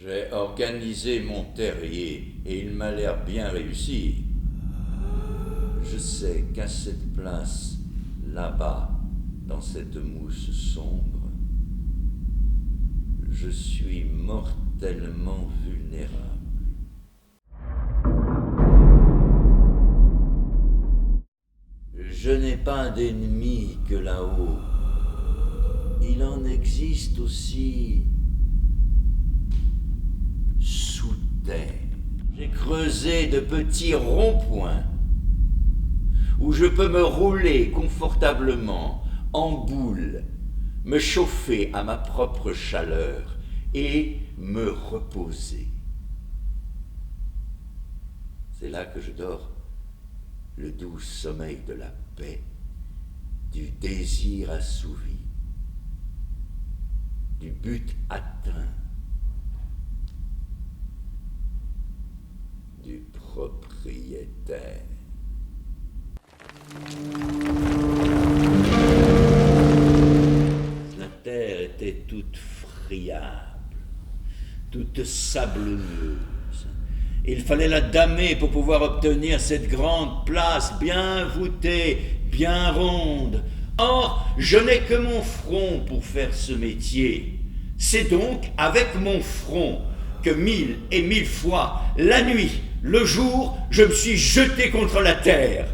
J'ai organisé mon terrier et il m'a l'air bien réussi. Je sais qu'à cette place, là-bas, dans cette mousse sombre, je suis mortellement vulnérable. Je n'ai pas d'ennemis que là-haut. Il en existe aussi sous terre. J'ai creusé de petits ronds-points où je peux me rouler confortablement en boule, me chauffer à ma propre chaleur et me reposer. C'est là que je dors le doux sommeil de la paix, du désir assouvi, du but atteint, du propriétaire. La terre était toute friable, toute sablonneuse. Il fallait la damer pour pouvoir obtenir cette grande place bien voûtée, bien ronde. Or, je n'ai que mon front pour faire ce métier. C'est donc avec mon front que 1000 et 1000 fois, la nuit, le jour, je me suis jeté contre la terre.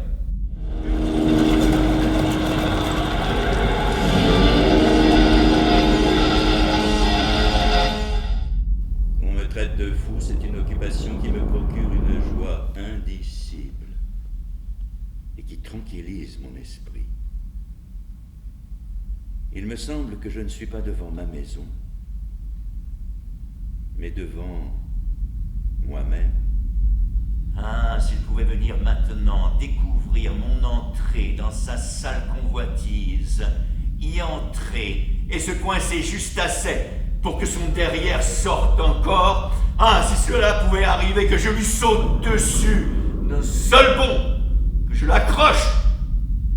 On me traite de fou, c'est une occupation qui me procure une joie indicible et qui tranquillise mon esprit. Il me semble que je ne suis pas devant ma maison, mais devant moi-même. Ah, s'il pouvait venir maintenant découvrir mon entrée dans sa sale convoitise, y entrer et se coincer juste assez pour que son derrière sorte encore. Ah, si cela pouvait arriver, que je lui saute dessus d'un seul bond, que je l'accroche,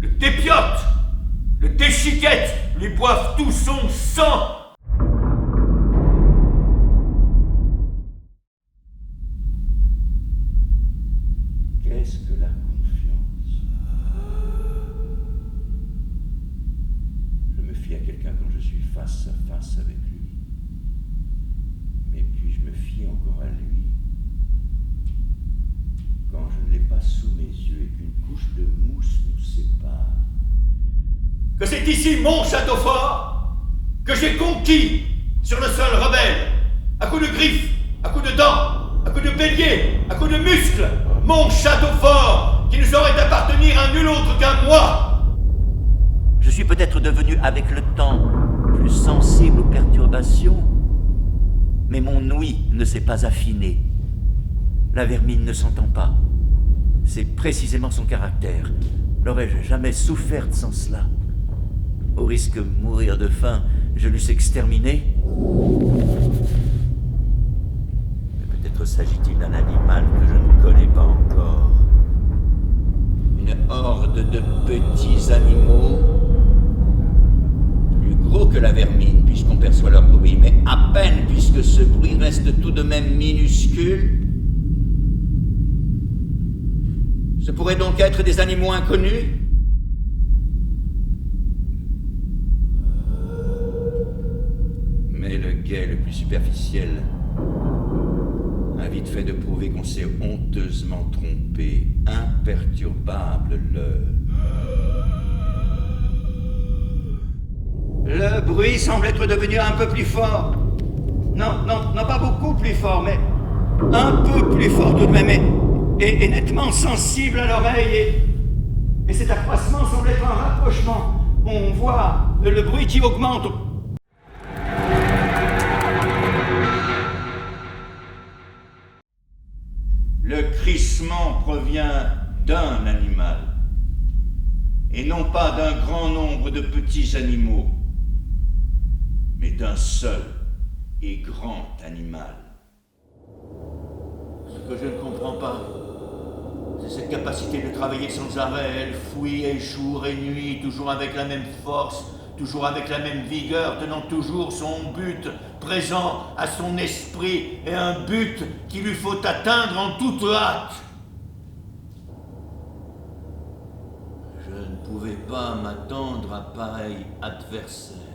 le dépiote, le déchiquette, lui boive tout son sang. Qu'est-ce que la confiance? Je me fie à quelqu'un quand je suis face à face avec lui. Mais puis je me fie encore à lui quand je ne l'ai pas sous mes yeux et qu'une couche de mousse nous sépare. Que c'est ici mon château fort que j'ai conquis sur le sol rebelle, à coups de griffes, à coups de dents, à coups de bélier, à coups de muscles. Mon château fort, qui ne saurait appartenir à nul autre qu'à moi. Je suis peut-être devenu avec le temps plus sensible aux perturbations, mais mon ouïe ne s'est pas affiné. La vermine ne s'entend pas. C'est précisément son caractère. L'aurais-je jamais soufferte sans cela? Au risque de mourir de faim, je l'eusse exterminé. Peut-être s'agit-il d'un animal que je ne connais pas encore. Une horde de petits animaux, plus gros que la vermine puisqu'on perçoit leur bruit, mais à peine puisque ce bruit reste tout de même minuscule. Ce pourrait donc être des animaux inconnus? Mais le guet le plus superficiel a vite fait de prouver qu'on s'est honteusement trompé. Imperturbable Le bruit semble être devenu un peu plus fort. Non pas beaucoup plus fort, mais un peu plus fort tout de même, et nettement sensible à l'oreille, et cet accroissement semble être un rapprochement. On voit le bruit qui augmente. Le crissement provient d'un animal, et non pas d'un grand nombre de petits animaux, mais d'un seul et grand animal. Ce que je ne comprends pas, c'est cette capacité de travailler sans arrêt. Elle fouille et jour et nuit, toujours avec la même force, toujours avec la même vigueur, tenant toujours son but présent à son esprit et un but qu'il lui faut atteindre en toute hâte. Je ne pouvais pas m'attendre à pareil adversaire.